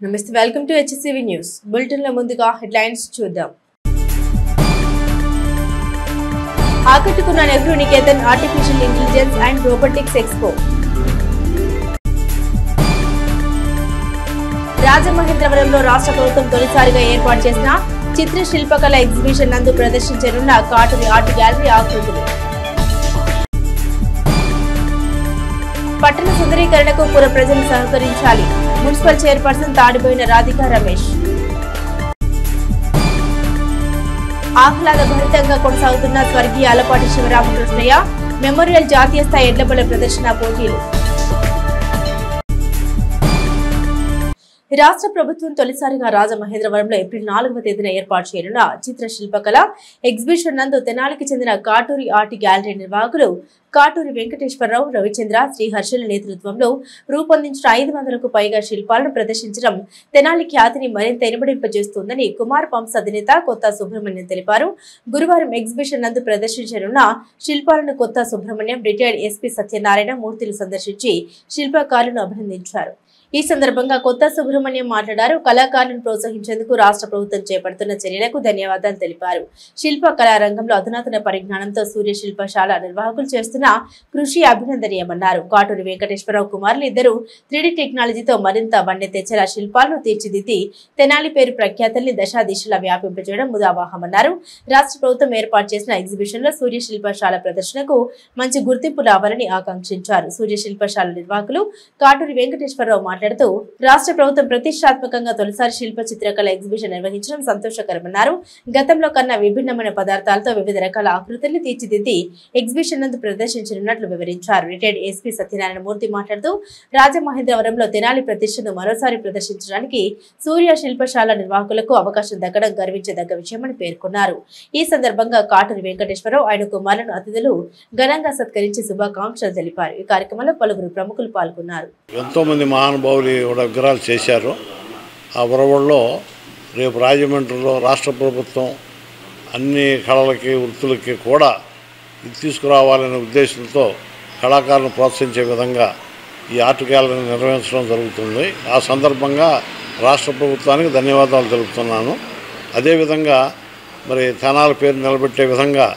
నమస్తే welcome to HCV news bulletin లో ముందుగా హెడ్లైన్స్ చూద్దాం. ఆకట్టుకున్న Nehru Niketan artificial intelligence and robotics expo. రాజమహేంద్రవరంలో రాష్ట్ర ప్రభుత్వం తొలిసారిగా ఏర్పాటు చేసిన చిత్ర శిల్పకళ ఎగ్జిబిషన్ నందు ప్రదర్శించనున్న కాటూరి ఆర్ట్ గ్యాలరీ ఆకృతులు. పట్టణ సుందరీకరణకు పుర ప్రజలు సహకరించాలి. Municipal chairperson తాడిపోయిన Radhika Ramesh. ఆహ్లాదభరితంగా కొనసాగుతున్న స్వర్గీయ అలపాటి శివరామకృష్ణయ్య మెమోరియల్ జాతీయ స్థాయి ఎడ్లబళ్ల ప్రదర్శన పోటీలు. రాష్ట్ర ప్రభుత్వం తొలిసారిగా రాజమహేంద్రవరంలో ఏప్రిల్ 4వ తేదీన ఏర్పాటు చేయనున్న చిత్ర శిల్పకళ ఎగ్జిబిషన్ నందు తెనాలికి చెందిన కాటూరి ఆర్ట్ గ్యాలరీ నిర్వాహకులు కాటూరి వెంకటేశ్వరరావు, రవిచంద్ర, శ్రీహర్షుల నేతృత్వంలో రూపొందించిన 500కు పైగా శిల్పాలను ప్రదర్శించడం తెనాలి ఖ్యాతిని మరింత ఇనుమడింపజేస్తుందని కుమార్ పంప్స్ అధినేత కొత్త సుబ్రహ్మణ్యం తెలిపారు. గురువారం ఎగ్జిబిషన్ నందు ప్రదర్శించనున్న శిల్పాలను కొత్త సుబ్రహ్మణ్యం, రిటైర్డ్ ఎస్పీ సత్యనారాయణ మూర్తిలు సందర్శించి శిల్పకారులను అభినందించారు. ఈ సందర్భంగా కొత్త సుబ్రహ్మణ్యం మాట్లాడారు. కళాకారులను ప్రోత్సహించేందుకు రాష్ట్ర ప్రభుత్వం చేపడుతున్న చర్యలకు ధన్యవాదాలు తెలిపారు. శిల్ప కళారంగంలో అధునాతన పరిజ్ఞానంతో సూర్య శిల్పశాల నిర్వాహకులు చేస్తున్న కృషి అభినందనీయమన్నారు. కాటూరి వెంకటేశ్వరరావు కుమారులు ఇద్దరు 3D టెక్నాలజీతో మరింత వన్నె తెచ్చేలా శిల్పాలను తీర్చిదిద్ది తెనాలి పేరు ప్రఖ్యాతుల్ని దశా దిశలా వ్యాపింపజేయడం ముదావాహమన్నారు. రాష్ట్ర ప్రభుత్వం ఏర్పాటు చేసిన ఎగ్జిబిషన్ లో సూర్య శిల్పశాల ప్రదర్శనకు మంచి గుర్తింపు రావాలని ఆకాంక్షించారు. సూర్య శిల్పశాల నిర్వాహకులు కాటూరి వెంకటేశ్వరరావు మాట్లాడుతూ రాష్ట్ర ప్రభుత్వం ప్రతిష్టాత్మకంగా తొలిసారి శిల్ప చిత్రకళ ఎగ్జిబిషన్ నిర్వహించడం సంతోషకరమన్నారు. గతంలో కన్నా విభిన్నమైన పదార్థాలతో వివిధ రకాల ఆకృతుల్ని తీర్చిదిద్ది ఎగ్జిబిషన్ నందు ప్రదర్శించనున్నట్లు వివరించారు. రిటైర్డ్ ఎస్పీ సత్యనారాయణ మూర్తి మాట్లాడుతూ రాజమహేంద్రవరంలో తెనాలి ప్రతిష్టను మరోసారి ప్రదర్శించడానికి సూర్య శిల్పశాల నిర్వాహకులకు అవకాశం దక్కడం గర్వించదగ్గ విషయమని పేర్కొన్నారు. ఈ సందర్భంగా కాటూరి వెంకటేశ్వరరావు, ఆయన కుమారులను అతిథులు ఘనంగా సత్కరించి శుభాకాంక్షలు తెలిపారు. ఈ కార్యక్రమంలో పలువురు ప్రముఖులు పాల్గొన్నారు. ఎంతో మంది మహానుభావులు విగ్రహాలు చేశారు. ఆ ఉరవల్లో రేపు రాజమండ్రిలో రాష్ట్ర ప్రభుత్వం అన్ని కళలకి వృత్తులకి కూడా ఇది తీసుకురావాలనే ఉద్దేశంతో కళాకారులను ప్రోత్సహించే విధంగా ఈ ఆర్ట్ గ్యాలరీని నిర్వహించడం జరుగుతుంది. ఆ సందర్భంగా రాష్ట్ర ప్రభుత్వానికి ధన్యవాదాలు తెలుపుతున్నాను. అదేవిధంగా మరి తెనాలి పేరు నిలబెట్టే విధంగా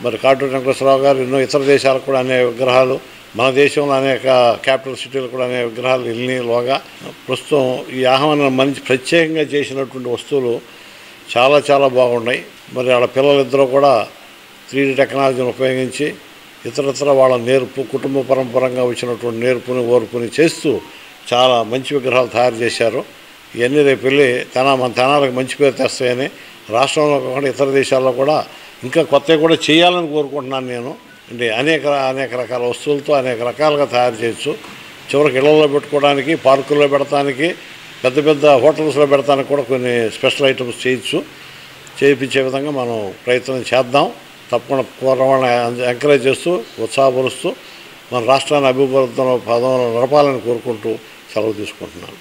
మరి కాటూరి వెంకటేశ్వరరావు గారు ఎన్నో ఇతర దేశాలకు కూడా అనేక విగ్రహాలు, మన దేశంలో అనేక క్యాపిటల్ సిటీలు కూడా అనేక విగ్రహాలు వెళ్ళిలోగా ప్రస్తుతం ఈ ఆహ్వానం మంచి ప్రత్యేకంగా చేసినటువంటి వస్తువులు చాలా చాలా బాగున్నాయి. మరి వాళ్ళ పిల్లలిద్దరూ కూడా 3D టెక్నాలజీని ఉపయోగించి ఇతరత్ర వాళ్ళ నేర్పు, కుటుంబ పరంపరంగా వచ్చినటువంటి నేర్పుని, ఓర్పుని చేస్తూ చాలా మంచి విగ్రహాలు తయారు చేశారు. ఇవన్నీ రేపు వెళ్ళి మన తెనాలకు మంచి పేరు తెస్తాయని, రాష్ట్రంలో కాకుండా ఇతర దేశాల్లో కూడా ఇంకా కొత్తవి కూడా చేయాలని కోరుకుంటున్నాను నేను. అంటే అనేక రకాల వస్తువులతో అనేక రకాలుగా తయారు చేయొచ్చు. చివరికి ఇళ్లలో పెట్టుకోవడానికి, పార్కుల్లో పెడతానికి, పెద్ద పెద్ద హోటల్స్లో పెడతానికి కూడా కొన్ని స్పెషల్ ఐటమ్స్ చేయించే విధంగా మనం ప్రయత్నం చేద్దాం. తప్పకుండా పూర్వవాళ్ళని ఎంకరేజ్ చేస్తూ, ఉత్సాహపరుస్తూ మన రాష్ట్రాన్ని అభివృద్ధిలో పదంలో నడపాలని కోరుకుంటూ సెలవు తీసుకుంటున్నాను.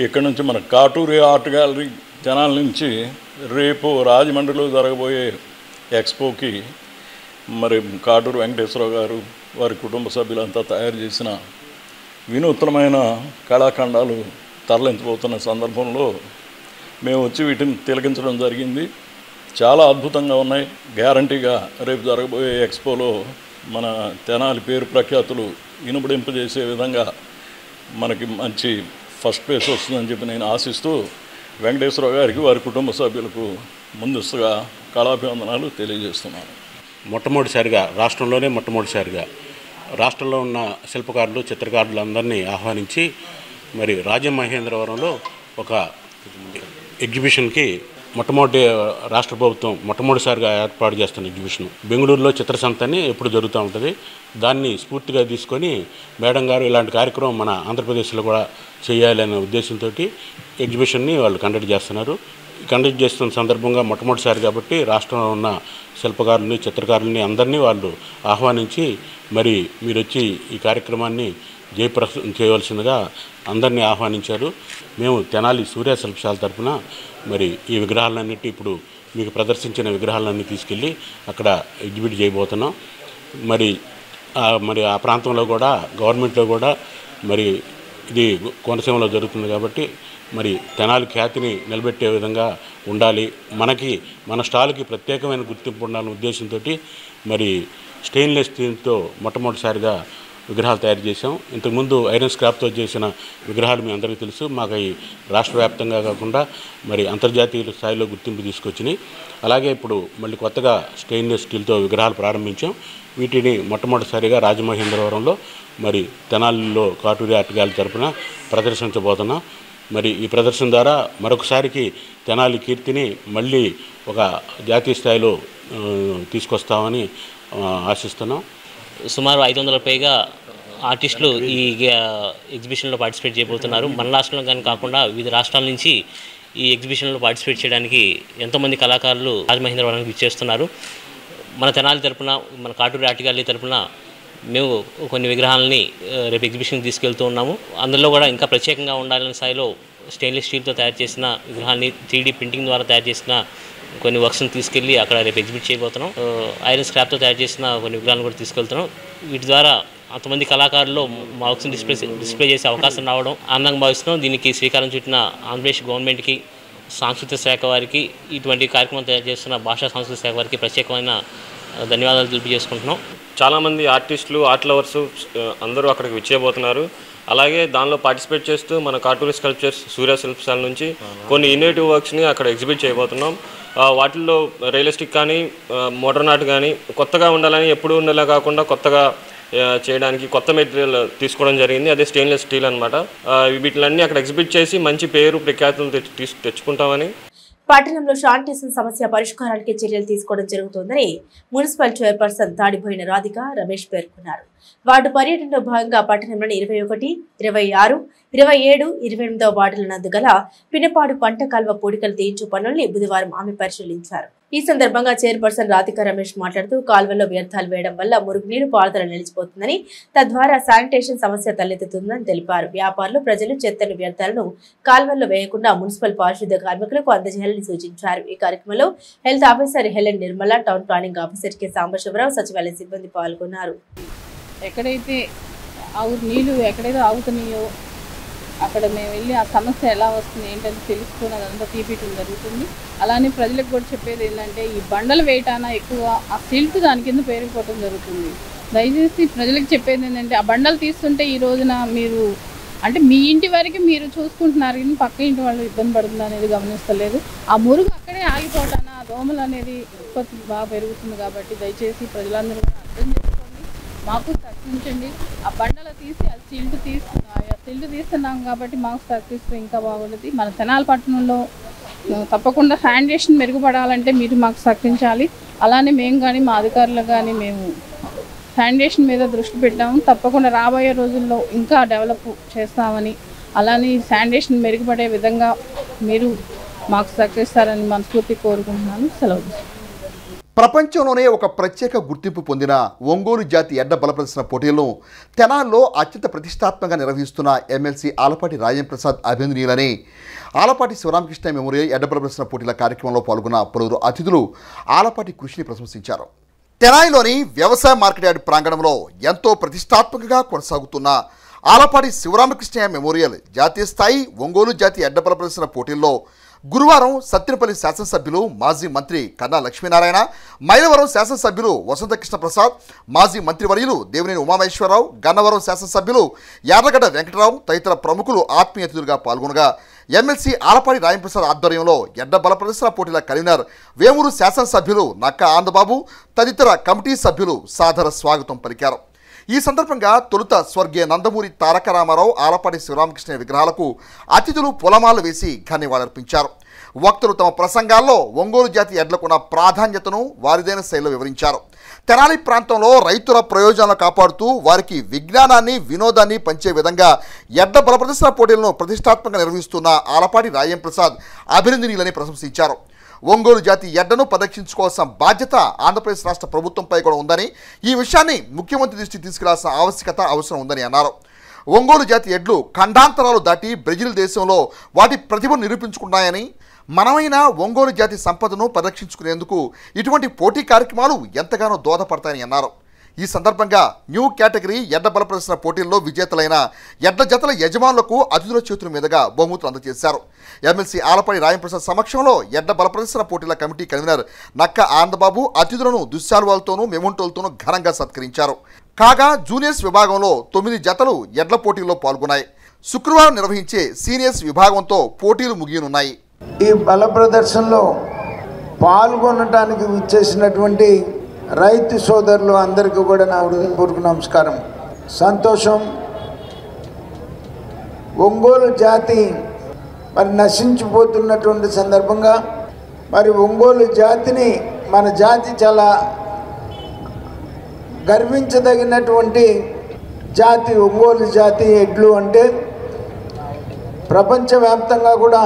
ఇక్కడ నుంచి మన కాటూరి ఆర్ట్ గ్యాలరీ తెనాలి నుంచి రేపు రాజమండ్రిలో జరగబోయే ఎక్స్పోకి మరి కాటూరి వెంకటేశ్వరరావు గారు, వారి కుటుంబ సభ్యులంతా తయారు చేసిన వినూత్నమైన కళాఖండాలు తరలించబోతున్న సందర్భంలో మేము వచ్చి వీటిని తిలకించడం జరిగింది. చాలా అద్భుతంగా ఉన్నాయి. గ్యారంటీగా రేపు జరగబోయే ఎక్స్పోలో మన తెనాలి పేరు ప్రఖ్యాతులు ఇనుపడింపజేసే విధంగా మనకి మంచి ఫస్ట్ ప్లేస్ వస్తుందని చెప్పి నేను ఆశిస్తూ వెంకటేశ్వరరావు గారికి, వారి కుటుంబ సభ్యులకు ముందస్తుగా కళాభివందనాలు తెలియజేస్తున్నాను. మొట్టమొదటిసారిగా రాష్ట్రంలో ఉన్న శిల్పకారులు, చిత్రకారులందరినీ ఆహ్వానించి మరి రాజమహేంద్రవరంలో ఒక ఎగ్జిబిషన్కి రాష్ట్ర ప్రభుత్వం మొట్టమొదటిసారిగా ఏర్పాటు చేస్తున్న ఎగ్జిబిషన్ బెంగళూరులో చిత్రసంతని ఎప్పుడు జరుగుతూ ఉంటుంది. దాన్ని స్ఫూర్తిగా తీసుకొని మేడం గారు ఇలాంటి కార్యక్రమం మన ఆంధ్రప్రదేశ్లో కూడా చేయాలనే ఉద్దేశంతో ఎగ్జిబిషన్ని వాళ్ళు కండక్ట్ చేస్తున్న సందర్భంగా మొట్టమొదటిసారి కాబట్టి రాష్ట్రంలో ఉన్న శిల్పకారులని, చిత్రకారులని అందరినీ వాళ్ళు ఆహ్వానించి మరి మీరు వచ్చి ఈ కార్యక్రమాన్ని జయప్రదం చేయవలసిందిగా అందరినీ ఆహ్వానించారు. మేము తెనాలి సూర్య శిల్పశాల తరఫున మరి ఈ విగ్రహాలన్నిటి ఇప్పుడు మీకు ప్రదర్శించిన విగ్రహాలన్నీ తీసుకెళ్ళి అక్కడ ఎగ్జిబిట్ చేయబోతున్నాం. మరి ఆ ప్రాంతంలో కూడా గవర్నమెంట్లో కూడా మరి ఇది కోనసీమలో జరుగుతుంది కాబట్టి మరి తెనాలి ఖ్యాతిని నిలబెట్టే విధంగా ఉండాలి, మన స్టాల్కి ప్రత్యేకమైన గుర్తింపు ఉండాలనే ఉద్దేశంతో మరి స్టెయిన్లెస్ స్టీల్తో మొట్టమొదటిసారిగా విగ్రహాలు తయారు చేసాం. ఇంతకుముందు ఐరన్ స్క్రాప్తో చేసిన విగ్రహాలు మీ అందరికీ తెలుసు. మాకు ఈ రాష్ట్ర వ్యాప్తంగా కాకుండా మరి అంతర్జాతీయ స్థాయిలో గుర్తింపు తీసుకొచ్చినాయి. అలాగే ఇప్పుడు మళ్ళీ కొత్తగా స్టెయిన్లెస్ స్టీల్తో విగ్రహాలు ప్రారంభించాం. వీటిని మొట్టమొదటిసారిగా రాజమహేంద్రవరంలో మరి తెనాలిలో కాటూరి ఆర్ట్ గ్యాలరీ తరపున ప్రదర్శించబోతున్నాం. మరి ఈ ప్రదర్శన ద్వారా మరొకసారికి తెనాలి కీర్తిని మళ్ళీ ఒక జాతీయ స్థాయిలో తీసుకొస్తామని ఆశిస్తున్నాం. సుమారు 500 పైగా ఆర్టిస్టులు ఈ ఎగ్జిబిషన్లో పార్టిసిపేట్ చేయబోతున్నారు. మన రాష్ట్రంలో కానీ కాకుండా వివిధ రాష్ట్రాల నుంచి ఈ ఎగ్జిబిషన్లో పార్టిసిపేట్ చేయడానికి ఎంతోమంది కళాకారులు రాజమహేంద్రవరానికి విచ్చేస్తున్నారు. మన తెనాలి తరపున, మన కాటూరి ఆర్ట్ గ్యాలరీ తరపున మేము కొన్ని విగ్రహాలని రేపు ఎగ్జిబిషన్కి తీసుకెళ్తూ ఉన్నాము. అందులో కూడా ఇంకా ప్రత్యేకంగా ఉండాలనే స్థాయిలో స్టెయిన్లెస్ స్టీల్తో తయారు చేసిన విగ్రహాన్ని 3D ప్రింటింగ్ ద్వారా తయారు చేసిన కొన్ని వర్క్స్ని తీసుకెళ్ళి అక్కడ రేపు ఎగ్జిబిట్ చేయబోతున్నాం. ఐరన్ స్క్రాప్తో తయారు చేసిన కొన్ని విగ్రహాలను కూడా తీసుకెళ్తున్నాం. వీటి ద్వారా అంతమంది కళాకారులు మా వర్క్స్ని డిస్ప్లే చేసే అవకాశం రావడం ఆనందంగా భావిస్తున్నాం. దీనికి శ్రీకారం చుట్టిన ఆంధ్రప్రదేశ్ గవర్నమెంట్కి, సాంస్కృతిక శాఖ వారికి, ఇటువంటి కార్యక్రమం తయారు చేస్తున్న భాషా సాంస్కృతిక శాఖ వారికి ప్రత్యేకమైన ధన్యవాదాలు తెలియజేసుకుంటున్నాం. చాలామంది ఆర్టిస్టులు, ఆర్ట్ లవర్స్ అందరూ అక్కడికి విచ్చేయబోతున్నారు. అలాగే దానిలో పార్టిసిపేట్ చేస్తూ మన కాటూరి స్కల్ప్చర్స్, సూర్య శిల్పశాల నుంచి కొన్ని ఇన్నోవేటివ్ వర్క్స్ని అక్కడ ఎగ్జిబిట్ చేయబోతున్నాం. వాటిల్లో రియలిస్టిక్ కానీ, మోడర్న్ ఆర్ట్ కానీ కొత్తగా ఉండాలని, ఎప్పుడు ఉండేలా కాకుండా కొత్తగా చేయడానికి కొత్త మెటీరియల్ తీసుకోవడం జరిగింది. అదే స్టెయిన్లెస్ స్టీల్ అనమాట. వీటిలన్నీ అక్కడ ఎగ్జిబిట్ చేసి మంచి పేరు ప్రఖ్యాతులు తెచ్చుకుంటామని. పట్టణంలో శానిటేషన్ సమస్య పరిష్కారానికి చర్యలు తీసుకోవడం జరుగుతోందని మున్సిపల్ చైర్పర్సన్ తాడిపోయిన రాధిక రమేష్ పేర్కొన్నారు. వార్డు పర్యటనలో భాగంగా పట్టణంలోని 21, 26, 27, 28వ వార్డుల నందు గల పినపాడు పంట కాల్వ పూడికలు తీయించు పనుల్ని బుధవారం ఆమె పరిశీలించారు. ఈ సందర్భంగా చైర్పర్సన్ రాధిక రమేష్ మాట్లాడుతూ కాల్వల్లో వ్యర్థాలు వేయడం వల్ల మురుగునీరు పారుదల నిలిచిపోతుందని, తద్వారా శానిటేషన్ సమస్య తలెత్తుతుందని తెలిపారు. వ్యాపారులు, ప్రజలు చెత్తను, వ్యర్థాలను కాల్వల్లో వేయకుండా మున్సిపల్ పారిశుద్ధ్య కార్మికులకు అందజేయాలని సూచించారు. ఈ కార్యక్రమంలో health officer Helen Nirmala, town planning officer K Sambasivarao, సచివాలయ సిబ్బంది పాల్గొన్నారు. ఎక్కడైతే నీళ్ళు ఎక్కడైతే ఆగుతున్నాయో అక్కడ మేము వెళ్ళి ఆ సమస్య ఎలా వస్తుంది ఏంటంటే తెలుసుకుని అదంతా తీపియటం జరుగుతుంది. అలానే ప్రజలకు కూడా చెప్పేది ఏంటంటే ఈ బండలు వేయటాన ఎక్కువ ఆ సిల్ట్ దాని కింద పేరుకోవటం జరుగుతుంది. దయచేసి ప్రజలకు చెప్పేది ఏంటంటే ఆ బండలు తీస్తుంటే ఈ రోజున మీరు అంటే మీ ఇంటి వరకు మీరు చూసుకుంటున్నారు కానీ పక్క ఇంటి వాళ్ళు ఇబ్బంది పడుతుంది అనేది గమనిస్తలేదు. ఆ మురుగు అక్కడే ఆగిపోవటాన ఆ దోమలు అనేది ఉత్పత్తి బాగా పెరుగుతుంది. కాబట్టి దయచేసి ప్రజలందరూ కూడా అర్థం చేసుకోండి, మాకు సహకరించండి. ఆ బండలు తీసి ఆ సిల్ట్ తీస్తున్నాం కాబట్టి మాకు సహకరిస్తే ఇంకా బాగుంటుంది. మన తెనాలి పట్టణంలో తప్పకుండా శానిటేషన్ మెరుగుపడాలంటే మీరు మాకు సహకరించాలి. అలానే మేము కానీ మా అధికారులు కానీ మేము శానిటేషన్ మీద దృష్టి పెట్టాము. తప్పకుండా రాబోయే రోజుల్లో ఇంకా డెవలప్ చేస్తామని, అలానే శానిటేషన్ మెరుగుపడే విధంగా మీరు మాకు సహకరిస్తారని మనస్ఫూర్తి కోరుకుంటున్నాను. సెలవు. ప్రపంచంలోనే ఒక ప్రత్యేక గుర్తింపు పొందిన ఒంగోలు జాతి ఎడ్ల బల ప్రదర్శన పోటీలను తెనాల్లో అత్యంత ప్రతిష్టాత్మకంగా నిర్వహిస్తున్న ఎమ్మెల్సీ ఆలపాటి రాజేంద్ర ప్రసాద్ అభినందనీయులని ఆలపాటి శివరామకృష్ణ మెమోరియల్ ఎడ్ల బల ప్రదర్శన పోటీల కార్యక్రమంలో పాల్గొన్న పలువురు అతిథులు ఆలపాటి కృషిని ప్రశంసించారు. తెనాలిలోని వ్యవసాయ మార్కెట్ యార్డ్ ప్రాంగణంలో ఎంతో ప్రతిష్టాత్మకంగా కొనసాగుతున్న ఆలపాటి శివరామకృష్ణ మెమోరియల్ జాతీయ స్థాయి ఒంగోలు జాతి ఎడ్ల బల ప్రదర్శన పోటీల్లో గురువారం సత్తెనపల్లి శాసనసభ్యులు, మాజీ మంత్రి కన్నా లక్ష్మీనారాయణ, మైలవరం శాసనసభ్యులు వసంతకృష్ణ ప్రసాద్, మాజీ మంత్రివర్యులు దేవినేని ఉమామహేశ్వరరావు, గన్నవరం శాసనసభ్యులు యార్లగడ్డ వెంకటరావు తదితర ప్రముఖులు ఆత్మీయ అతిథులుగా పాల్గొనగా ఎమ్మెల్సీ ఆలపాటి రాజేంద్ర ప్రసాద్ ఆధ్వర్యంలో ఎడ్ల బల ప్రదర్శన పోటీల కన్వీనర్ వేమూరు శాసనసభ్యులు నక్కా ఆనందబాబు తదితర కమిటీ సభ్యులు సాదర స్వాగతం పలికారు. ఈ సందర్భంగా తొలుత స్వర్గీయ నందమూరి తారక రామారావు, ఆలపాటి శివరామకృష్ణ విగ్రహాలకు అతిథులు పొలమాలు వేసి ఘన్యవాదార్పించారు. వక్తలు తమ ప్రసంగాల్లో ఒంగోలు జాతి ఎడ్లకున్న ప్రాధాన్యతను వారిదైన శైలిలో వివరించారు. తెనాలి ప్రాంతంలో రైతుల ప్రయోజనాలను కాపాడుతూ వారికి విజ్ఞానాన్ని, వినోదాన్ని పంచే విధంగా ఎడ్ల బల ప్రదర్శన పోటీలను ప్రతిష్టాత్మకంగా నిర్వహిస్తున్న ఆలపాటి రాజేంద్ర ప్రసాద్ అభినందనీయులని ప్రశంసించారు. ఒంగోలు జాతి ఎడ్డను పరిరక్షించుకోవాల్సిన బాధ్యత ఆంధ్రప్రదేశ్ రాష్ట్ర ప్రభుత్వంపై కూడా ఉందని, ఈ విషయాన్ని ముఖ్యమంత్రి దృష్టికి తీసుకురావాల్సిన అవసరం ఉందని అన్నారు. ఒంగోలు జాతి ఎడ్లు ఖండాంతరాలు దాటి బ్రెజిల్ దేశంలో వాటి ప్రతిభను నిరూపించుకున్నాయని, మనమైన ఒంగోలు జాతి సంపదను పరిరక్షించుకునేందుకు ఇటువంటి పోటీ కార్యక్రమాలు ఎంతగానో దోహదపడతాయని అన్నారు. ఈ సందర్భంగా న్యూ కేటగిరీ ఎడ్ల బల ప్రదర్శన పోటీల్లో విజేతలైన ఎడ్ల జతల యజమానులకు అతిథుల చేతుల మీదుగా బహుమతులు అందజేశారు. ఎమ్మెల్సీ ఆలపాటి రాజప్రసాద్ సమక్షంలో ఎడ్ల బల ప్రదర్శన పోటీల కమిటీ కన్వీనర్ నక్క ఆనందబాబు అతిథులను దుశ్శాలువాలతోనూ మెమోంటోలతోనూ ఘనంగా సత్కరించారు. కాగా జూనియర్స్ విభాగంలో 9 జతలు ఎడ్ల పోటీల్లో పాల్గొన్నాయి. శుక్రవారం నిర్వహించే సీనియర్స్ విభాగంతో పోటీలు ముగియనున్నాయి. ఈ బల ప్రదర్శనలో పాల్గొనడానికి విచ్చేసినటువంటి రైతు సోదరులు అందరికీ కూడా నా హృదయపూర్వక నమస్కారం. సంతోషం. ఒంగోలు జాతి మరి నశించిపోతున్నటువంటి సందర్భంగా మరి ఒంగోలు జాతిని మన జాతి చాలా గర్వించదగినటువంటి జాతి ఒంగోలు జాతి ఎడ్లు అంటే ప్రపంచవ్యాప్తంగా కూడా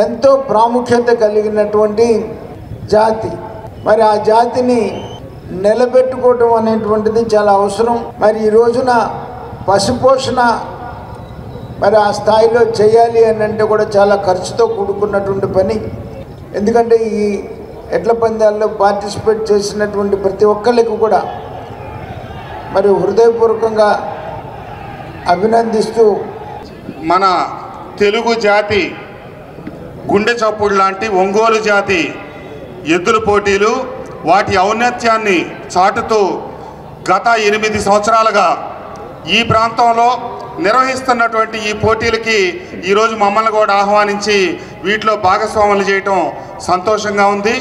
ఎంతో ప్రాముఖ్యత కలిగినటువంటి జాతి. మరి ఆ జాతిని నిలబెట్టుకోవటం అనేటువంటిది చాలా అవసరం. మరి ఈ రోజున పశుపోషణ మరి ఆ స్థాయిలో చేయాలి అని అంటే కూడా చాలా ఖర్చుతో కూడుకున్నటువంటి పని. ఎందుకంటే ఈ ఎడ్ల పందాల్లో పార్టిసిపేట్ చేసినటువంటి ప్రతి ఒక్కరికి కూడా మరి హృదయపూర్వకంగా అభినందిస్తూ మన తెలుగు జాతి గుండె చప్పుడు లాంటి ఒంగోలు జాతి ఎద్దుల పోటీలు వాటి ఔన్నత్యాన్ని చాటుతూ గత 8 సంవత్సరాలుగా ఈ ప్రాంతంలో నిర్వహిస్తున్నటువంటి ఈ పోటీలకి ఈరోజు మమ్మల్ని కూడా ఆహ్వానించి వీటిలో భాగస్వాములు చేయటం సంతోషంగా ఉంది.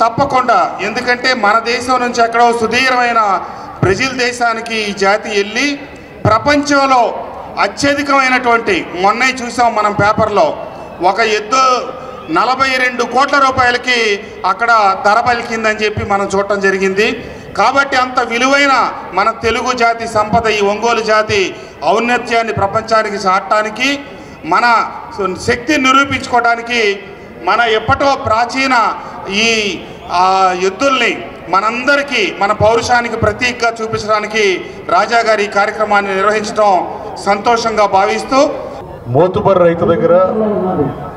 తప్పకుండా, ఎందుకంటే మన దేశం నుంచి ఎక్కడో సుదీర్ఘమైన బ్రెజిల్ దేశానికి ఈ జాతి వెళ్ళి ప్రపంచంలో అత్యధికమైనటువంటి మొన్నే చూసాం మనం పేపర్లో ఒక ఎద్దు 42 కోట్ల రూపాయలకి అక్కడ ధర పలికిందని చెప్పి మనం చూడటం జరిగింది. కాబట్టి అంత విలువైన మన తెలుగు జాతి సంపద ఈ ఒంగోలు జాతి ఔన్నత్యాన్ని ప్రపంచానికి చాటడానికి మన శక్తిని నిరూపించుకోవడానికి మన ఎప్పటో ప్రాచీన ఈ ఎద్దుల్ని మనందరికీ మన పౌరుషానికి ప్రతీకగా చూపించడానికి రాజాగారి ఈ కార్యక్రమాన్ని నిర్వహించడం సంతోషంగా భావిస్తూ మోతుబరి రైతు దగ్గర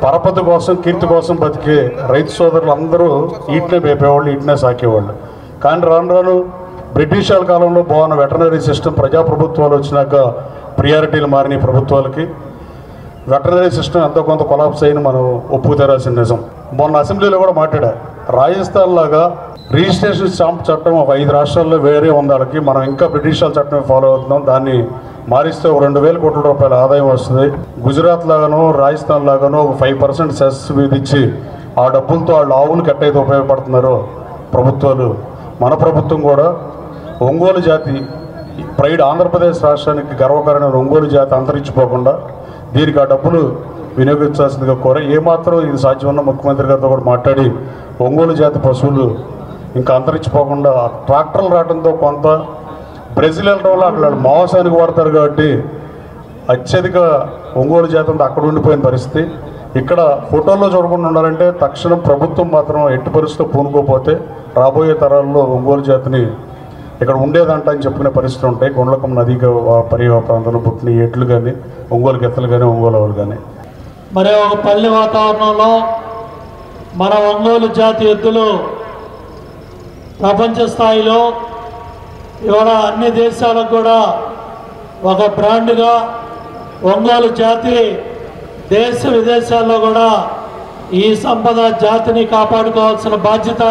పరపతి కోసం కీర్తి కోసం బతికే రైతు సోదరులు అందరూ ఈట్నే మేపేవాళ్ళు, ఈట్నే సాకేవాళ్ళు. కానీ రాను రాను బ్రిటిష్ వాళ్ళ కాలంలో బాగున్న వెటర్నరీ సిస్టమ్ ప్రజాప్రభుత్వాలు వచ్చినాక ప్రియారిటీలు మారినాయి ప్రభుత్వాలకి. వెటర్నరీ సిస్టమ్ ఎంతో కొంత కొలాప్స్ అయిన మనం ఒప్పుకు తెరాల్సిన నిజం. మొన్న అసెంబ్లీలో కూడా మాట్లాడా, రాజస్థాన్ లాగా రిజిస్ట్రేషన్ స్టాంప్ చట్టం ఒక 5 రాష్ట్రాల్లో వేరే ఉంది వాళ్ళకి, మనం ఇంకా బ్రిటిష్ వాళ్ళ చట్టమే ఫాలో అవుతున్నాం. దాన్ని మారిస్తే 2,000 కోట్ల రూపాయల ఆదాయం వస్తుంది. గుజరాత్ లాగానో రాజస్థాన్ లాగానో 5% సెస్ విధించి ఆ డబ్బులతో వాళ్ళు ఆవులకు ఎట్టయితే ఉపయోగపడుతున్నారో ప్రభుత్వాలు, మన ప్రభుత్వం కూడా ఒంగోలు జాతి ప్రైడ్ ఆంధ్రప్రదేశ్ రాష్ట్రానికి గర్వకారణమైన ఒంగోలు జాతి అంతరించిపోకుండా దీనికి ఆ డబ్బులు వినియోగించాల్సిందిగా కోర. ఏమాత్రం ఇది సాధ్యమన్న ముఖ్యమంత్రి గారితో కూడా మాట్లాడి ఒంగోలు జాతి పశువులు ఇంకా అంతరించిపోకుండా ట్రాక్టర్లు రావడంతో కొంత బ్రెజిల్ వెళ్ళడం వల్ల అక్కడ మాంసానికి వాడతారు కాబట్టి అత్యధిక ఒంగోలు జాతి అంతా అక్కడ ఉండిపోయిన పరిస్థితి. ఇక్కడ ఫోటోల్లో చూడకుండా ఉండాలంటే తక్షణం ప్రభుత్వం మాత్రం ఎట్టి పరిస్థితిలో పూనుకోపోతే రాబోయే తరాల్లో ఒంగోలు జాతిని ఇక్కడ ఉండేదంట అని చెప్పుకునే పరిస్థితులు ఉంటాయి. గుండ్లకం నదికి పరివాహ ప్రాంతంలో పుట్టిన ఎట్లు కానీ ఒంగోలు గెత్తలు కానీ ఒంగోలు ఆవులు కానీ. మరి ఒక పల్లె వాతావరణంలో మన ఒంగోలు జాతి ఎద్దులు ప్రపంచ స్థాయిలో ఇవాళ అన్ని దేశాలకు కూడా ఒక బ్రాండ్గా ఒంగోలు జాతి దేశ విదేశాల్లో కూడా ఈ సంపద జాతిని కాపాడుకోవాల్సిన బాధ్యత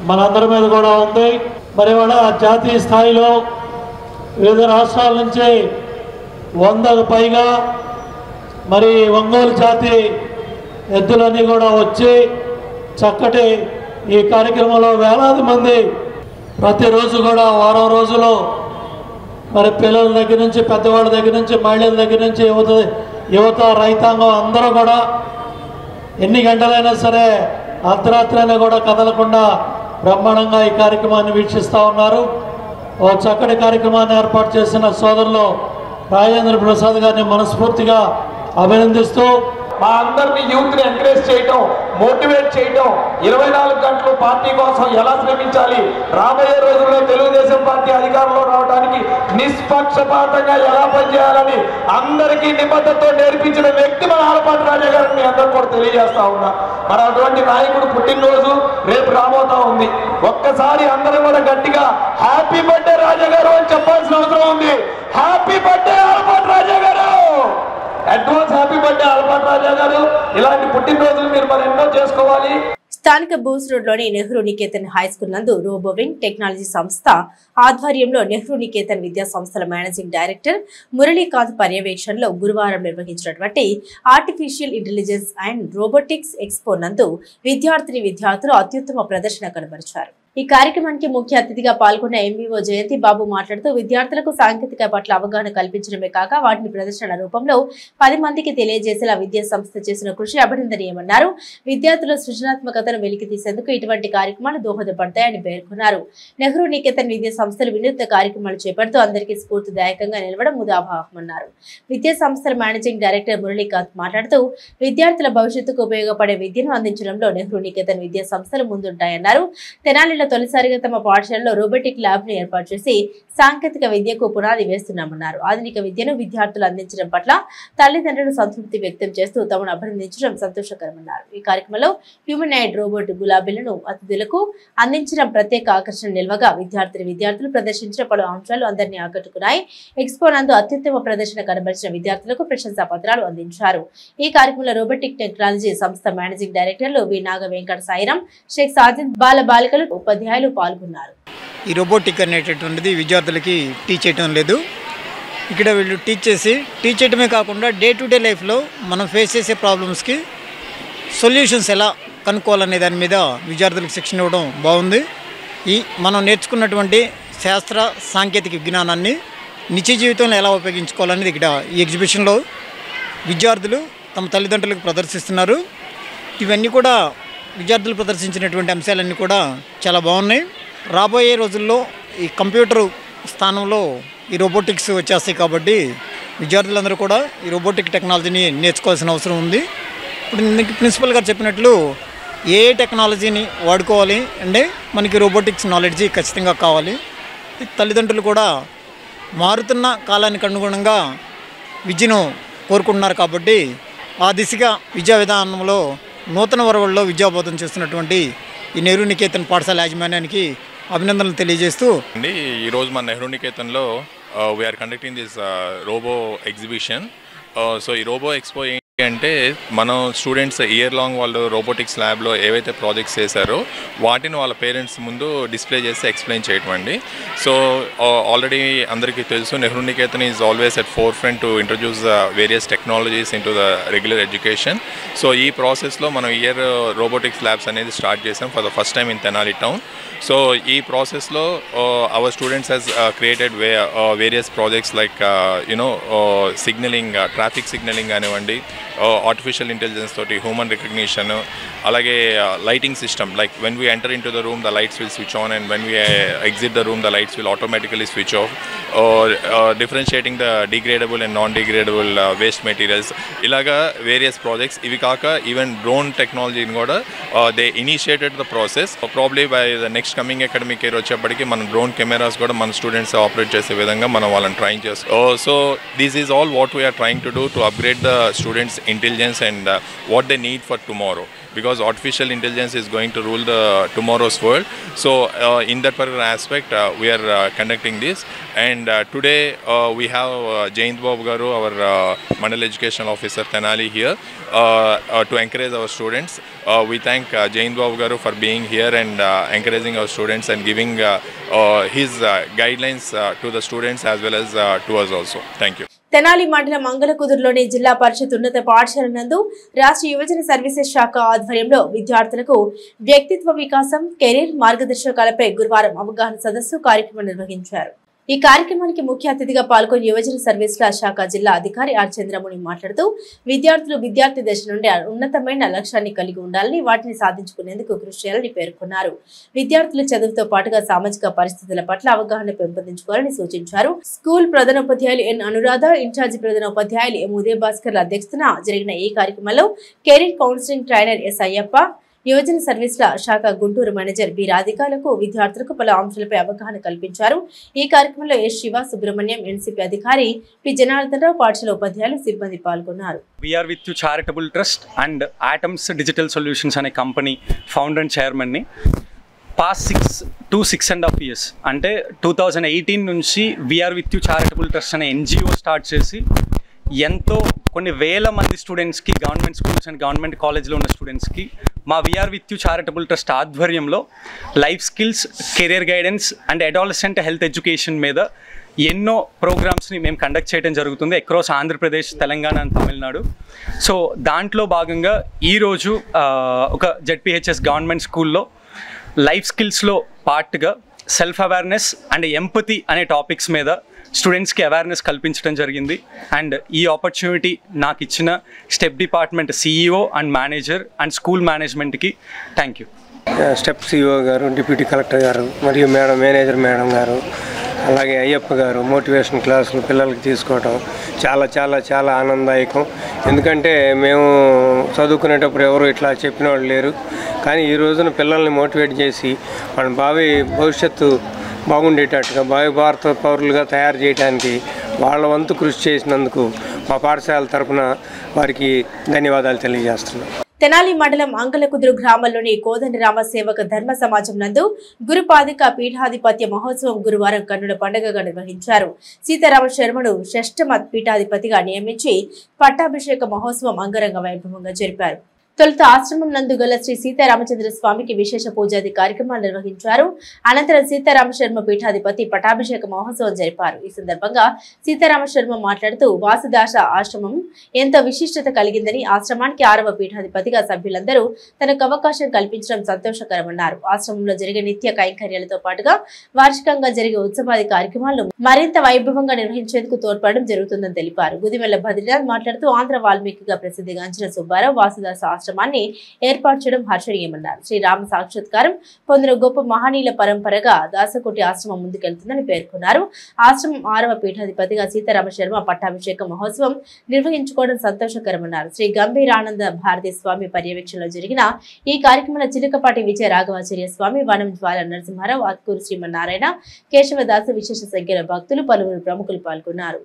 మనందరి మీద కూడా ఉంది. మరి ఇవాళ జాతీయ స్థాయిలో వివిధ రాష్ట్రాల నుంచి 100కు పైగా మరి ఒంగోలు జాతి ఎద్దులన్నీ కూడా వచ్చి చక్కటి ఈ కార్యక్రమంలో వేలాది మంది ప్రతిరోజు కూడా వారం రోజులు మరి పిల్లల దగ్గర నుంచి పెద్దవాళ్ళ దగ్గర నుంచి మహిళల దగ్గర నుంచి యువత రైతాంగం అందరూ కూడా ఎన్ని గంటలైనా సరే అర్ధరాత్రి అయినా కూడా కదలకుండా బ్రహ్మాండంగా ఈ కార్యక్రమాన్ని వీక్షిస్తూ ఉన్నారు. ఓ చక్కటి కార్యక్రమాన్ని ఏర్పాటు చేసిన సోదరులు రాజేంద్ర ప్రసాద్ గారిని మనస్ఫూర్తిగా అభినందిస్తూ మా అందరినీ యూత్ని ఎంకరేజ్ చేయటం, మోటివేట్ చేయటం, 24 గంటలు పార్టీ కోసం ఎలా శ్రమించాలి, రాబోయే రోజుల్లో తెలుగుదేశం పార్టీ అధికారంలో రావడానికి నిష్పక్షపాతంగా ఎలా పనిచేయాలని అందరికీ నిబద్ధతతో నేర్పించిన వ్యక్తి మన ఆలపాటి రాజా గారిని మీ అందరూ కూడా తెలియజేస్తా ఉన్నా. మరి అటువంటి నాయకుడు పుట్టినరోజు రేపు రాబోతా ఉంది. ఒక్కసారి అందరూ కూడా గట్టిగా హ్యాపీ బర్త్డే రాజా గారు అని చెప్పాల్సిన అవసరం ఉంది. హ్యాపీ బర్త్డే ఆలపాటి రాజా గారు, అడ్వాన్స్ హ్యాపీ బర్త్డే ఆలపాటి రాజా గారు. ఇలాంటి పుట్టినరోజులు మీరు మరి ఎన్నో చేసుకోవాలి. స్థానిక బూస్ రోడ్లోని నెహ్రూ నికేతన్ హై స్కూల్ నందు రోబోవింగ్ టెక్నాలజీ సంస్థ ఆధ్వర్యంలో నెహ్రూ నికేతన్ విద్యా సంస్థల మేనేజింగ్ డైరెక్టర్ మురళీకాంత్ పర్యవేక్షణలో గురువారం నిర్వహించినటువంటి artificial intelligence and robotics expo నందు విద్యార్థులు అత్యుత్తమ ప్రదర్శన కనబరిచారు. ఈ కార్యక్రమానికి ముఖ్య అతిథిగా పాల్గొన్న ఎంవీఓ జయంతి బాబు మాట్లాడుతూ విద్యార్థులకు సాంకేతిక పట్ల అవగాహన కల్పించడమే కాక వాటిని ప్రదర్శన రూపంలో 10 మందికి తెలియజేసేలా విద్యా సంస్థ చేసిన కృషి అభినందనీయమన్నారు. విద్యార్థుల సృజనాత్మకతను వెలికి తీసేందుకు ఇటువంటి కార్యక్రమాలు దోహదపడతాయని పేర్కొన్నారు. నెహ్రూ నికేతన్ విద్యా సంస్థలు వినూత్న కార్యక్రమాలు చేపడుతూ అందరికీ స్ఫూర్తిదాయకంగా నిలవడం ముదావహమన్నారు. విద్యా సంస్థల మేనేజింగ్ డైరెక్టర్ మురళీకాంత్ మాట్లాడుతూ విద్యార్థుల భవిష్యత్తుకు ఉపయోగపడే విద్యను అందించడంలో నెహ్రూ నికేతన్ విద్యా సంస్థలు ముందుంటాయన్నారు. తెనాలిలో తొలిసారిగా తమ పాఠశాలలో రోబోటిక్ ల్యాబ్ ను ఏర్పాటు చేసి సాంకేతిక విద్యకు పునాది వేస్తున్నామన్నారు. ఆధునిక విద్యను విద్యార్థులు అందించడం పట్ల తల్లిదండ్రులు సంతృప్తి వ్యక్తం చేస్తూ తమను అభినందించడం సంతోషకరమన్నారు. ఈ కార్యక్రమంలో హ్యూమనాయిడ్ రోబోట్ గులాబీలను అతిథులకు అందించడం ప్రత్యేక ఆకర్షణ నిల్వగా విద్యార్థులు ప్రదర్శించిన పలు అంశాలు అందరినీ ఆకట్టుకున్నాయి. ఎక్స్పో నందు అత్యుత్తమ ప్రదర్శన కనబరిచిన విద్యార్థులకు ప్రశంసా పత్రాలు అందించారు. ఈ కార్యక్రమంలో రోబోటిక్ టెక్నాలజీ సంస్థ మేనేజింగ్ డైరెక్టర్లు వి నాగ వెంకట సాయిరాం, షేక్ సాజిద్, బాలికలు ఉపాధ్యాయులు పాల్గొన్నారు. ఈ రోబోటిక్ అనేటటువంటిది విద్యార్థులకి టీచ్ చేయటం లేదు. ఇక్కడ వీళ్ళు టీచ్ చేయటమే కాకుండా డే టు డే లైఫ్లో మనం ఫేస్ చేసే ప్రాబ్లమ్స్కి సొల్యూషన్స్ ఎలా కనుక్కోవాలనే దాని మీద విద్యార్థులకు శిక్షణ ఇవ్వడం బాగుంది. మనం నేర్చుకున్నటువంటి శాస్త్ర సాంకేతిక విజ్ఞానాన్ని నిత్య జీవితంలో ఎలా ఉపయోగించుకోవాలనేది ఇక్కడ ఈ ఎగ్జిబిషన్లో విద్యార్థులు తమ తల్లిదండ్రులకు ప్రదర్శిస్తున్నారు. ఇవన్నీ కూడా విద్యార్థులు ప్రదర్శించినటువంటి అంశాలన్నీ కూడా చాలా బాగున్నాయి. రాబోయే రోజుల్లో ఈ కంప్యూటర్ స్థానంలో ఈ రోబోటిక్స్ వచ్చేస్తాయి కాబట్టి విద్యార్థులందరూ కూడా ఈ రోబోటిక్ టెక్నాలజీని నేర్చుకోవాల్సిన అవసరం ఉంది. ఇప్పుడు ప్రిన్సిపల్ గారు చెప్పినట్లు ఏ టెక్నాలజీని వాడుకోవాలి అంటే మనకి రోబోటిక్స్ నాలెడ్జీ ఖచ్చితంగా కావాలి. తల్లిదండ్రులు కూడా మారుతున్న కాలానికి అనుగుణంగా విద్యను కోరుకుంటున్నారు కాబట్టి ఆ దిశగా విద్యా విధానంలో నూతన వరవల్లో విద్యాబోధన చేస్తున్నటువంటి ఈ నెహ్రూ నికేతన్ పాఠశాల యాజమాన్యానికి అభినందనలు తెలియజేస్తూ ఈరోజు మన నెహ్రూ నికేతన్లో we are conducting this robo exhibition. So ఈ రోబో ఎక్స్పో ఏంటి అంటే మనం స్టూడెంట్స్ ఇయర్ లాంగ్ వాళ్ళు రోబోటిక్స్ ల్యాబ్లో ఏవైతే ప్రాజెక్ట్స్ చేశారో వాటిని వాళ్ళ పేరెంట్స్ ముందు డిస్ప్లే చేసి ఎక్స్ప్లెయిన్ చేయటం అండి. సో ఆల్రెడీ అందరికీ తెలుసు Nehru Niketan is always at four front to introduce various technologies in to the regular education. So ఈ ప్రాసెస్లో మనం ఇయర్ రోబోటిక్స్ ల్యాబ్స్ అనేది స్టార్ట్ చేసాం for the first time in Tenali town. So ఈ ప్రాసెస్లో our students has created various projects like signalling, traffic signalling కానివ్వండి, artificial intelligence తోటి human recognition, అలాగే lighting system like when we enter in to the room the lights will switch on and when we exit the room the lights will automatically switch off, differentiating the degradable and non degradable waste materials. ఇలాగా various projects. ఇవి కాక even drone టెక్నాలజీని కూడా they initiated the process. Probably by the next coming academic year వచ్చేప్పటికి మన drone cameras కూడా మన students operate చేసే విధంగా మనం వాళ్ళని ట్రైన్ చేస్తాం. So this is all what we are trying to do to upgrade the students intelligence and what they need for tomorrow, because artificial intelligence is going to rule the tomorrow's world. So in that particular aspect we are conducting this, and today we have Jayant Babu garu, our Mandal Education Officer Tenali here to encourage our students. We thank Jayant Babu garu for being here and encouraging our students and giving his guidelines to the students as well as to us also. Thank you. Tenali మండలం మంగళకుదురులోని జిల్లా పరిషత్ ఉన్నత పాఠశాల నందు రాష్ట్ర యువజన services శాఖ ఆధ్వర్యంలో విద్యార్థులకు వ్యక్తిత్వ వికాసం, కెరీర్ మార్గదర్శకాలపై గురువారం అవగాహన సదస్సు కార్యక్రమం నిర్వహించారు. ఈ కార్యక్రమానికి ముఖ్య అతిథిగా పాల్గొని యువజన సర్వీసుల శాఖ జిల్లా అధికారి ఆర్ చంద్రముని మాట్లాడుతూ విద్యార్థులు విద్యార్థి దశ నుండి ఉన్నతమైన లక్ష్యాన్ని కలిగి ఉండాలని, వాటిని సాధించుకునేందుకు కృషి చేయాలని పేర్కొన్నారు. విద్యార్థులు చదువుతో పాటుగా సామాజిక పరిస్థితుల పట్ల అవగాహన పెంపొందించుకోవాలని సూచించారు. స్కూల్ ప్రధానోపాధ్యాయులు ఎన్ అనురాధ, ఇన్ఛార్జి ప్రధానోపాధ్యాయులు ఎం ఉదయ భాస్కర్ల అధ్యక్షతన జరిగిన ఈ కార్యక్రమంలో career counselling trainer S Ayyappa, యువజన సర్వీసుల శాఖ గుంటూరు మేనేజర్ బి రాధికాలకు విద్యార్థులకు పలు అంశాలపై అవగాహన కల్పించారు. ఈ కార్యక్రమంలో ఎస్ శివ, సుబ్రహ్మణ్యం, ఎన్సీపీ అధికారి పి జనార్దనరావు, పాఠశాల ఉపాధ్యాయులు, సిబ్బంది పాల్గొన్నారు. We are with you charitable trust and atoms digital solutions అనే company founder and చైర్మన్ని. Past 6.5 years అంటే 2018 నుంచి we are with you charitable trust అనే ఎన్జిఓ స్టార్ట్ చేసి ఎంతో కొన్ని వేల మంది స్టూడెంట్స్కి, గవర్నమెంట్ స్కూల్స్ అండ్ గవర్నమెంట్ కాలేజ్లో ఉన్న స్టూడెంట్స్కి మా we are with you charitable trust ఆధ్వర్యంలో life skills, career guidance and adolescent health education మీద ఎన్నో ప్రోగ్రామ్స్ని మేము కండక్ట్ చేయడం జరుగుతుంది across Andhra Pradesh, Telangana and Tamil Nadu. So దాంట్లో భాగంగా ఈరోజు ఒక జెడ్పిహెచ్ఎస్ గవర్నమెంట్ స్కూల్లో life స్కిల్స్లో పార్ట్గా self awareness and empathy అనే టాపిక్స్ మీద స్టూడెంట్స్కి అవేర్నెస్ కల్పించడం జరిగింది. అండ్ ఈ ఆపర్చునిటీ నాకు ఇచ్చిన step department CEO and manager and school మేనేజ్మెంట్కి థ్యాంక్ యూ. స్టెప్ సిఇఓ గారు, డిప్యూటీ కలెక్టర్ గారు మరియు మేనేజర్ మేడం గారు, అలాగే అయ్యప్ప గారు మోటివేషన్ క్లాసులు పిల్లలకి తీసుకోవటం చాలా చాలా చాలా ఆనందదాయకం. ఎందుకంటే మేము చదువుకునేటప్పుడు ఎవరు ఇట్లా చెప్పిన వాళ్ళు లేరు. కానీ ఈ రోజున పిల్లల్ని మోటివేట్ చేసి మన భవిష్యత్తు బాగుండేటట్టుగా భారత పౌరులుగా తయారు చేయడానికి వాళ్ళ వంతు కృషి చేసినందుకు మా పాఠశాల తరఫున వారికి ధన్యవాదాలు తెలియజేస్తున్నాం. తెనాలి మండలం అంగలకుదురు గ్రామంలోని కోదండరామ సేవక ధర్మ సమాజం నందు గురుపాదిక పీఠాధిపత్య మహోత్సవం గురువారం కన్నుల పండుగగా నిర్వహించారు. సీతారామ శర్మను షష్టమ పీఠాధిపతిగా నియమించి పట్టాభిషేక మహోత్సవం అంగరంగ వైభవంగా జరిపారు. తొలుత ఆశ్రమం నందు గల శ్రీ సీతారామచంద్ర స్వామికి విశేష పూజాది కార్యక్రమాలు నిర్వహించారు. అనంతరం సీతారామ శర్మ పీఠాధిపతి పట్టాభిషేక మహోత్సవం జరిపారు. ఈ సందర్భంగా సీతారామ శర్మ మాట్లాడుతూ వాసుదాస ఆశ్రమం ఎంతో విశిష్టత కలిగిందని, ఆశ్రమానికి 6వ పీఠాధిపతిగా సభ్యులందరూ తనకు అవకాశం కల్పించడం సంతోషకరమన్నారు. ఆశ్రమంలో జరిగే నిత్య కైంకర్యాలతో పాటుగా వార్షికంగా జరిగే ఉత్సవాది కార్యక్రమాలను మరింత వైభవంగా నిర్వహించేందుకు తోడ్పడడం జరుగుతుందని తెలిపారు. గుదిమెల్ల బద్రీనాథ్ మాట్లాడుతూ ఆంధ్ర వాల్మీకిగా ప్రసిద్ధిగాంచిన సుబ్బారావు వాసుదాస ఆశ్రమాన్ని ఏర్పాటు చేయడం హర్షణీయమన్నారు. శ్రీరామ సాక్షాత్కారం పొందిన గొప్ప మహనీయుల పరంపరగా దాసకోటి ఆశ్రమం ముందుకెళ్తుందని పేర్కొన్నారు. ఆశ్రమం 6వ పీఠాధిపతిగా సీతారామ శర్మ పట్టాభిషేక మహోత్సవం నిర్వహించుకోవడం సంతోషకరమన్నారు. శ్రీ గంభీరానంద భారతీ స్వామి పర్యవేక్షణలో జరిగిన ఈ కార్యక్రమంలో చిలకపాటి విజయ రాఘవాచార్య స్వామి, వనం జ్వాల నరసింహారావు, అత్కూరు శ్రీమన్నారాయణ, కేశవదాసు, విశేష సంఖ్యలో భక్తులు, పలువురు ప్రముఖులు పాల్గొన్నారు.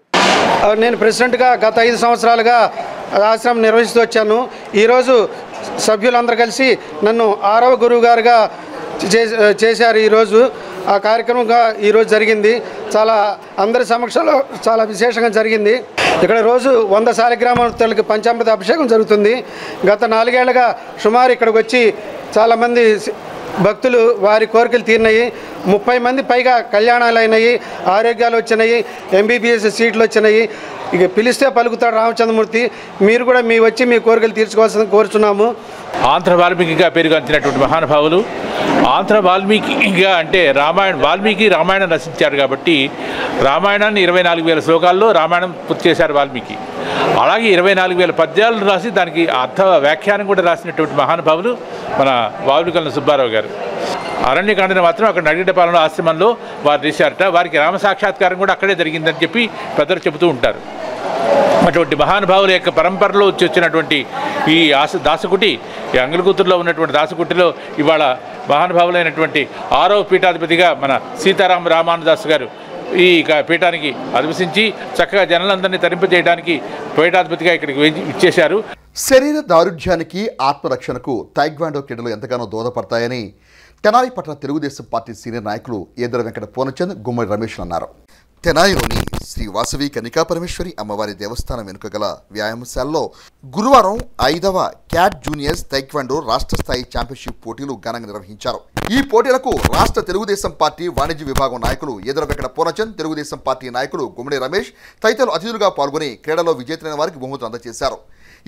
నేను ప్రెసిడెంట్గా గత 5 సంవత్సరాలుగా ఆశ్రమం నిర్వహిస్తూ వచ్చాను. ఈరోజు సభ్యులందరూ కలిసి నన్ను 6వ గురువు గారుగా చేశారు. ఈరోజు ఆ కార్యక్రమంగా ఈరోజు జరిగింది. చాలా అందరి సమక్షంలో చాలా విశేషంగా జరిగింది. ఇక్కడ రోజు 100 శాలిగ్రామాలకు పంచామృత అభిషేకం జరుగుతుంది. గత 4 ఏళ్లుగా సుమారు ఇక్కడికి వచ్చి చాలామంది భక్తులు వారి కోరికలు తీరినాయి. 30 మంది పైగా కళ్యాణాలు అయినాయి, ఆరోగ్యాలు వచ్చినాయి, ఎంబీబీఎస్ సీట్లు వచ్చినాయి. ఇక పిలిస్తే పలుకుతాడు రామచంద్రమూర్తి. మీరు కూడా వచ్చి మీ కోరికలు తీర్చుకోవాల్సింది కోరుచున్నాము. ఆంధ్ర వాల్మీకిగా పేరుగాంచినటువంటి మహానుభావులు. ఆంధ్ర వాల్మీకిగా అంటే వాల్మీకి రామాయణం రచించారు కాబట్టి రామాయణాన్ని 24,000 శ్లోకాల్లో రామాయణం పూర్తి చేశారు వాల్మీకి. అలాగే 24,000 పద్యాలను రాసి దానికి అర్థ వ్యాఖ్యానం కూడా రాసినటువంటి మహానుభావులు మన వావులికల్న సుబ్బారావు గారు. అరణ్యకాండను మాత్రం అక్కడ నడిగడపాలెం ఆశ్రమంలో వారు చేశారట. వారికి రామ సాక్షాత్కారం కూడా అక్కడే జరిగిందని చెప్పి పెద్దలు చెబుతూ ఉంటారు. అటువంటి మహానుభావుల యొక్క పరంపరలో వచ్చినటువంటి ఈ దాసకుటి, ఈ అంగలకూతురులో ఉన్నటువంటి దాసకుటిలో ఇవాళ మహానుభావులైనటువంటి 6వ పీఠాధిపతిగా మన సీతారామ రామానుదాస్ గారు ఈ పీఠానికి అధివసించి చక్కగా జనాలందరినీ తరింపజేయడానికి పీఠాధిపతిగా ఇక్కడికి ఇచ్చేశారు. శరీర దారుఢ్యానికి, ఆత్మరక్షణకు తైక్వాండో క్రీడలు ఎంతగానో దోహదపడతాయని తెనాలి పట్టణ తెలుగుదేశం పార్టీ సీనియర్ నాయకులు ఏదర వెంకట పూర్ణచంద్, గుమ్మడి రమేష్ అన్నారు. తెనాలిలోని శ్రీ వాసవి కనికాపరమేశ్వరి అమ్మవారి దేవస్థానం వెనుక గల వ్యాయామశాలలో గురువారం 5వ క్యాట్ జూనియర్స్ తైక్వాండో రాష్ట్ర స్థాయి ఛాంపియన్షిప్ పోటీలు ఘనంగా నిర్వహించారు. ఈ పోటీలకు రాష్ట్ర తెలుగుదేశం పార్టీ వాణిజ్య విభాగం నాయకులు ఏదర వెంకట పూర్ణచంద్, తెలుగుదేశం పార్టీ నాయకులు గుమ్మడి రమేష్ తదితరులు అతిథులుగా పాల్గొని క్రీడలో విజేతలైన వారికి బహుమతులు అందజేశారు.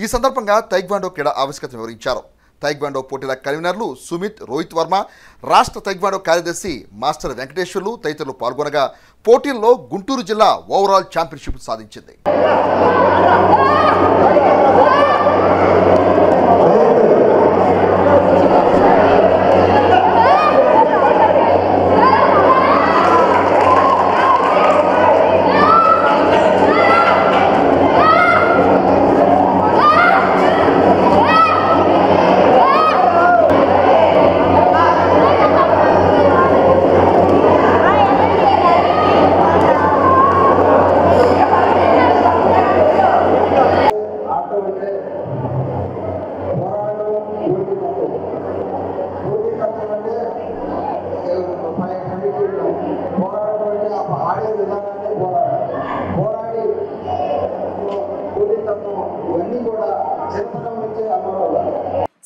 ఈ సందర్భంగా తైక్వాండో క్రీడా ఆవశ్యకతను వివరించారు. తైక్వాండో పోటీల కన్వీనర్లు సుమిత్, రోహిత్ వర్మ, రాష్ట్ర తైక్వాండో కార్యదర్శి మాస్టర్ వెంకటేశ్వర్లు తదితరులు పాల్గొనగా పోటీల్లో గుంటూరు జిల్లా ఓవరాల్ ఛాంపియన్షిప్ సాధించింది. ఇవన్నీ కూడా చిన్నతనం నుంచే అలవాటు.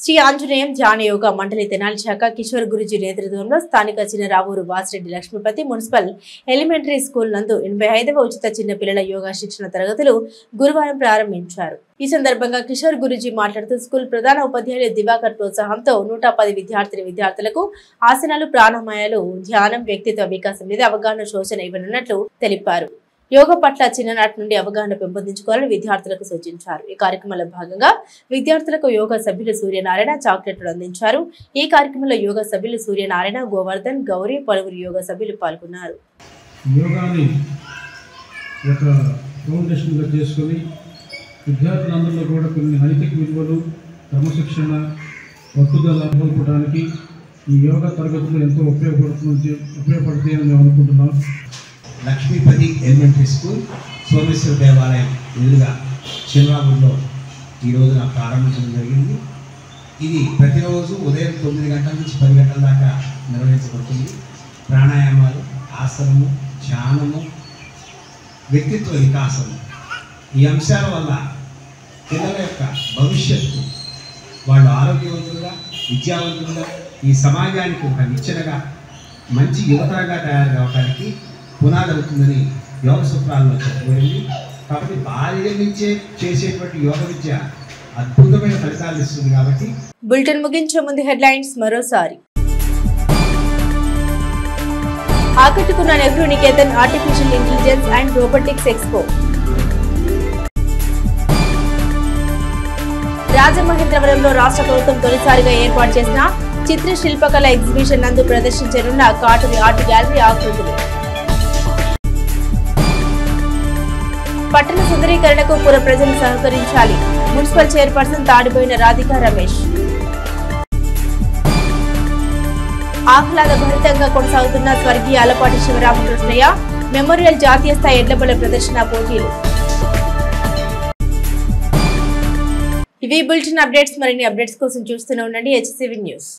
శ్రీ ఆంజనేయం ధ్యాన యోగ మండలి తెనాలి శాఖ కిషోర్ గురుజీ నేతృత్వంలో స్థానిక Chinnaravuru Vasireddy Lakshmipathi municipal elementary school నందు 85వ ఉచిత చిన్న పిల్లల యోగా శిక్షణ తరగతులు గురువారం ప్రారంభించారు. ఈ సందర్భంగా కిషోర్ గురుజీ మాట్లాడుతూ స్కూల్ ప్రధాన ఉపాధ్యాయులు దివాకర్ ప్రోత్సాహంతో 110 విద్యార్థులకు ఆసనాలు, ప్రాణాయామాలు, ధ్యానం, వ్యక్తిత్వ వికాసం మీద అవగాహన శోషణ ఇవ్వనున్నట్లు తెలిపారు. యోగా పట్ల చిన్ననాటి నుండి అవగాహన పెంపొందించుకోవాలని విద్యార్థులకు సూచించారు. ఈ కార్యక్రమంలో భాగంగా విద్యార్థులకు యోగా సభ్యులు సూర్యనారాయణ చాక్లెట్లు అందించారు. ఈ కార్యక్రమంలో యోగా సభ్యులు సూర్యనారాయణ, గోవర్ధన్, గౌరీ, పలువురు యోగా సభ్యులు పాల్గొన్నారు. యోగాని ఒక ఫౌండేషన్గా చేసుకొని విద్యార్థులందరిలో కూడా కొన్ని నైతిక విలువలు, క్రమశిక్షణ, పట్టుదల కోల్పోవడానికి ఈ యోగా తరగతులు ఎంతో ఉపయోగపడతాయని మేము అనుకుంటున్నాం. లక్ష్మీపతి ఎలిమెంటరీ స్కూల్ సోమేశ్వర దేవాలయం ఎదురుగా చిన్నరావులో ఈ రోజున ప్రారంభించడం జరిగింది. ఇది ప్రతిరోజు ఉదయం 9 గంటల నుంచి 10 గంటల దాకా నిర్వహించబడుతుంది. ప్రాణాయామాలు, ఆసనము, ధ్యానము, వ్యక్తిత్వ వికాసము, ఈ అంశాల వల్ల పిల్లల యొక్క భవిష్యత్తు వాళ్ళు ఆరోగ్యవంతులుగా, విద్యావంతులుగా, ఈ సమాజానికి ఒక నిచ్చెనగా, మంచి యువతరంగా తయారు కావడానికి పునాది అవుతుందని యోగ సూత్రాల్లో చెప్పబడింది. కాబట్టి బాల్యం నుంచే చేసేటువంటి యోగ విద్య అద్భుతమైన ఫలితాలు ఇస్తుంది. కాబట్టి బులెటిన్ ముగించే ముందు హెడ్లైన్స్ మరోసారి. ఆకట్టుకున్న Nehru Niketan artificial intelligence and robotics expo. రాజమహేంద్రవరంలో రాష్ట్ర ప్రభుత్వం తొలిసారిగా ఏర్పాటు చేసిన చిత్ర శిల్పకళ ఎగ్జిబిషన్ నందు ప్రదర్శించనున్న కాటూరి ఆర్ట్ గ్యాలరీ ఆకృతులు. పట్టణ సుందరీకరణకు పుర ప్రజలు సహకరించాలి. Municipal chairperson తాడిపోయిన Radhika Ramesh. ఆహ్లాదభరితంగా కొనసాగుతున్న స్వర్గీయ అలపాటి శివరామకృష్ణయ్య మెమోరియల్ జాతీయ స్థాయి ఎడ్లబల ప్రదర్శన పోటీలు. ఇవి బులెటిన్ అప్డేట్స్. మరిన్ని అప్డేట్స్ కోసం చూస్తూనే ఉండండి HCV న్యూస్.